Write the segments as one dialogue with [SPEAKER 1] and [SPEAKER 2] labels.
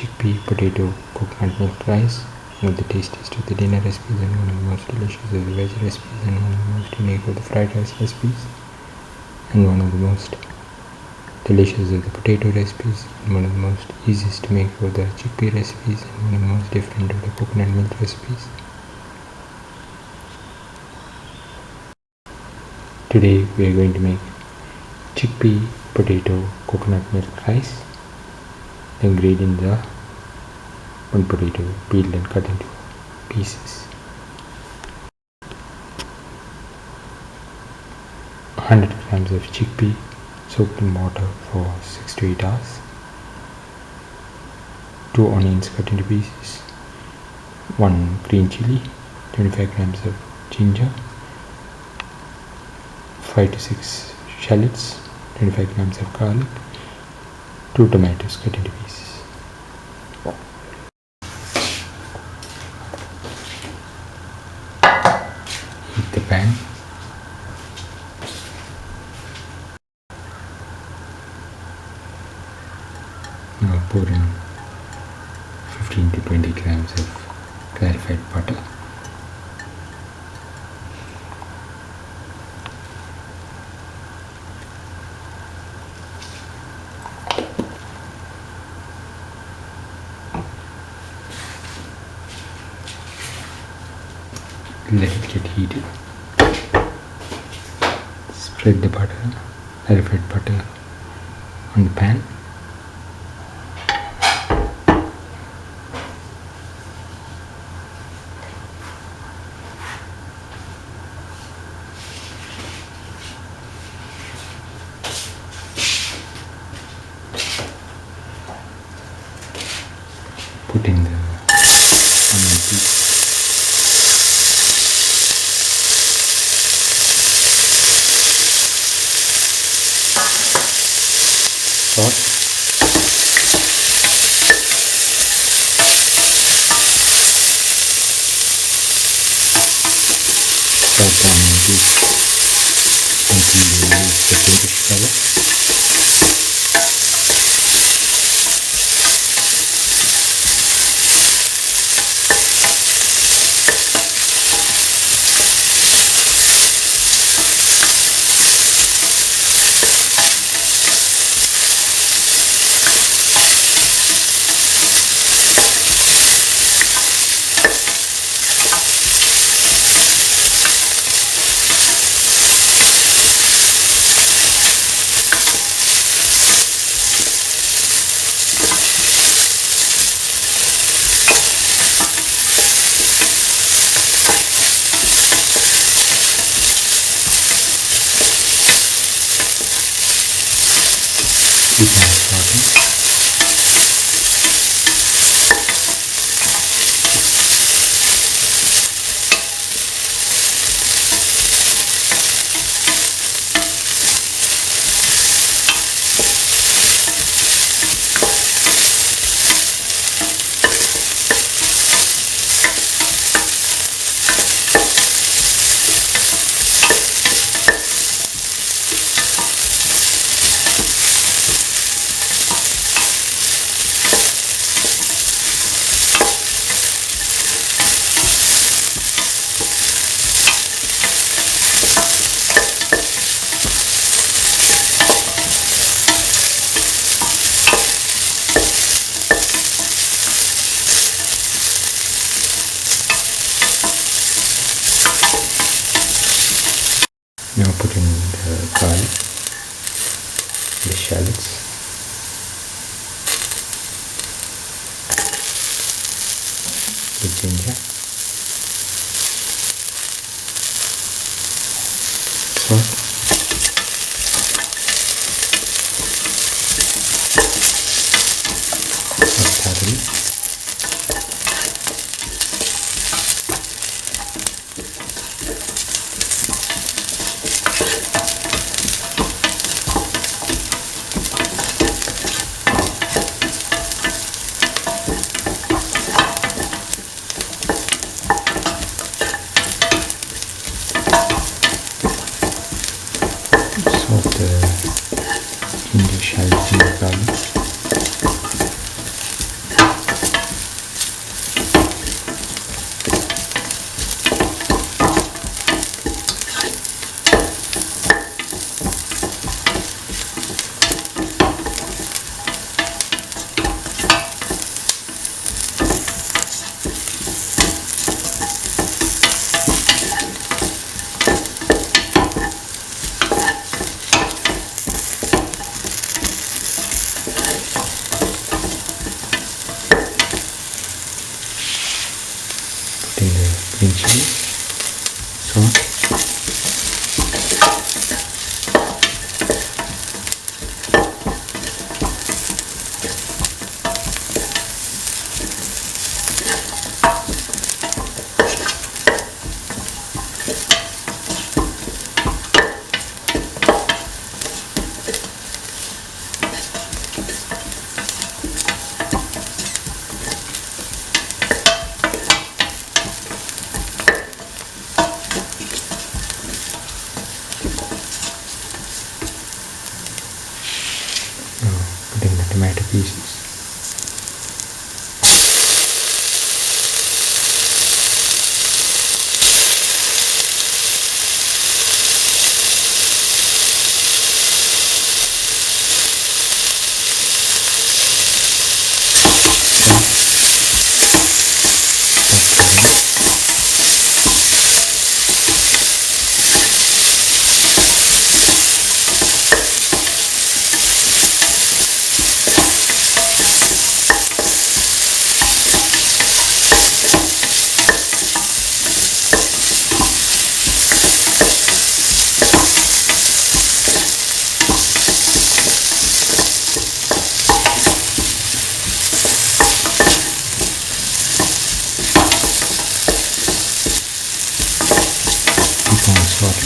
[SPEAKER 1] chickpea, potato, coconut milk rice, one of the tastiest of the dinner recipes and one of the most delicious of the veg recipes and one of the most unique of the fried rice recipes and one of the most delicious of the potato recipes and one of the most easiest to make of the chickpea recipes and one of the most different of the coconut milk recipes. Today we are going to make chickpea, potato, coconut milk rice. The ingredients are 1 potato peeled and cut into pieces, 100 grams of chickpea soaked in water for 6 to 8 hours, 2 onions cut into pieces, 1 green chili, 25 grams of ginger, 5 to 6 shallots, 25 grams of garlic, 2 tomatoes cut into pieces. Heat the pan. Now pour in 15 to 20 grams of clarified butter. Let it get heated. Spread the butter, clarified butter, on the pan. Put in the onion pieces. Salt, now put in the garlic, the shallots, the ginger, salt, mustard, salt the ginger, shallots and the garlic. tomato pieces. Saute.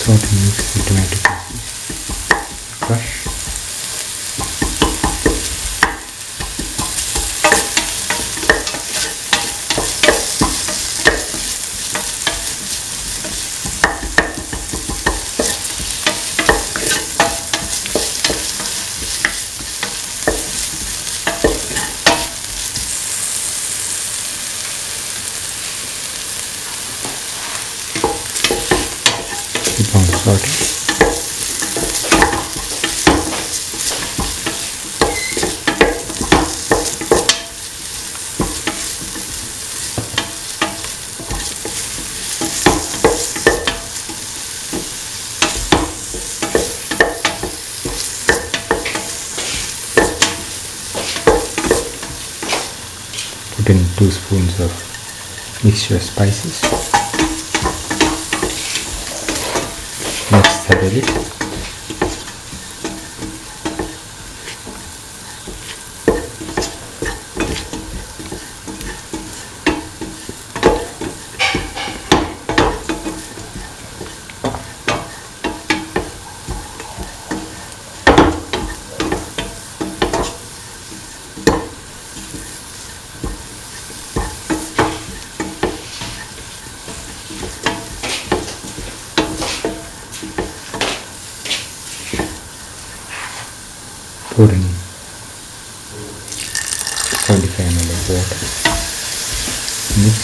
[SPEAKER 1] Saute and mix the tomato pieces. Crush. Keep on sauteing. Put in 2 spoons of mixture spices. Mix thoroughly. Pour in 75 ml of water. Mix.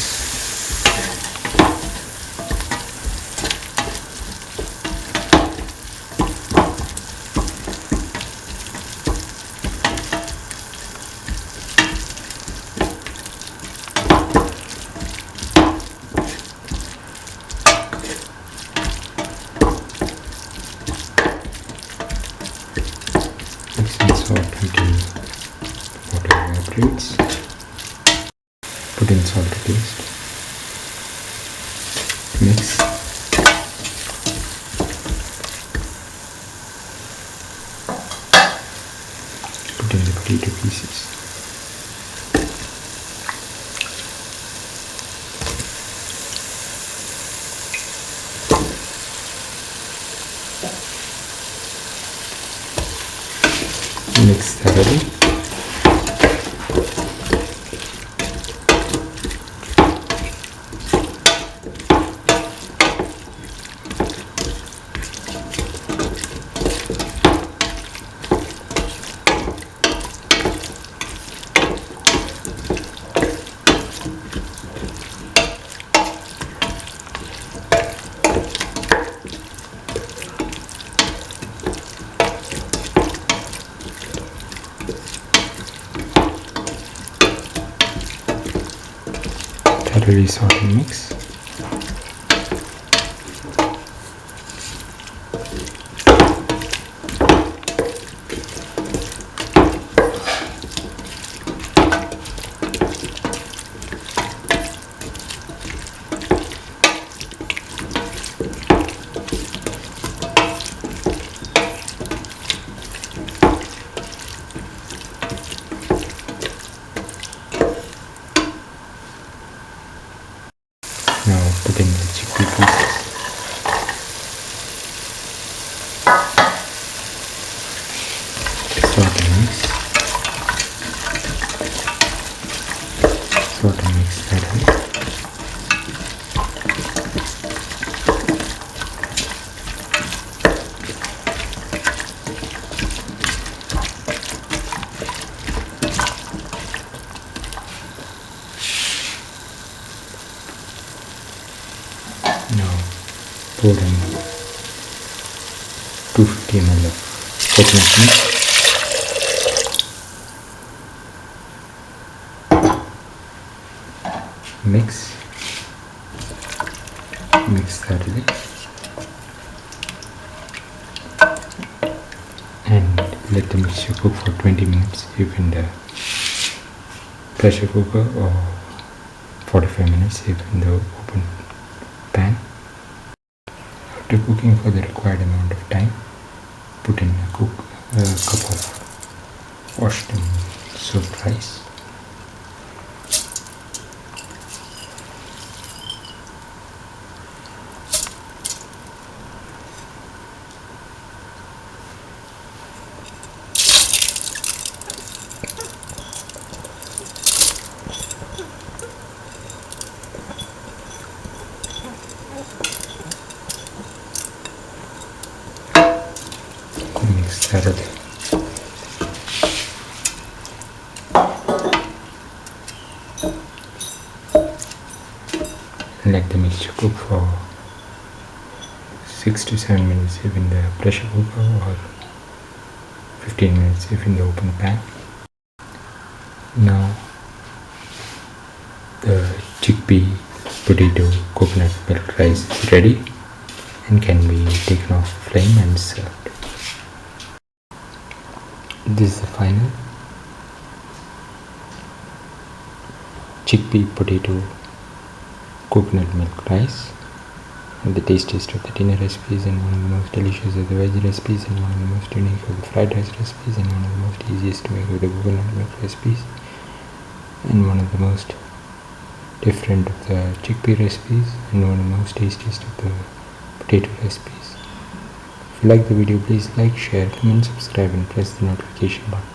[SPEAKER 1] Mix salt until water evaporates. Put in salt to taste. Mix. Put in the potato pieces. Mix thoroughly. Thoroughly saute and mix. Now put in the chickpea pieces. Saute mix that in. Now pour in 250 ml of coconut milk. Mix thoroughly and let the mixture cook for 20 minutes if in the pressure cooker, or 45 minutes if in the open pan. After cooking for the required amount of time, put in a cup of washed and soaked rice. Mix thoroughly. Let the mixture cook for 6 to 7 minutes if in the pressure cooker, or 15 minutes if in the open pan. Now the chickpea potato coconut milk rice is ready and can be taken off the flame and served. This is the final chickpea potato coconut milk rice, and the tastiest of the dinner recipes, and one of the most delicious of the veg recipes, and one of the most unique of the fried rice recipes, and one of the most easiest to make of the coconut milk recipes, and one of the most different of the chickpea recipes, and one of the most tastiest of the potato recipes. If you like the video, please like, share, comment, subscribe and press the notification button.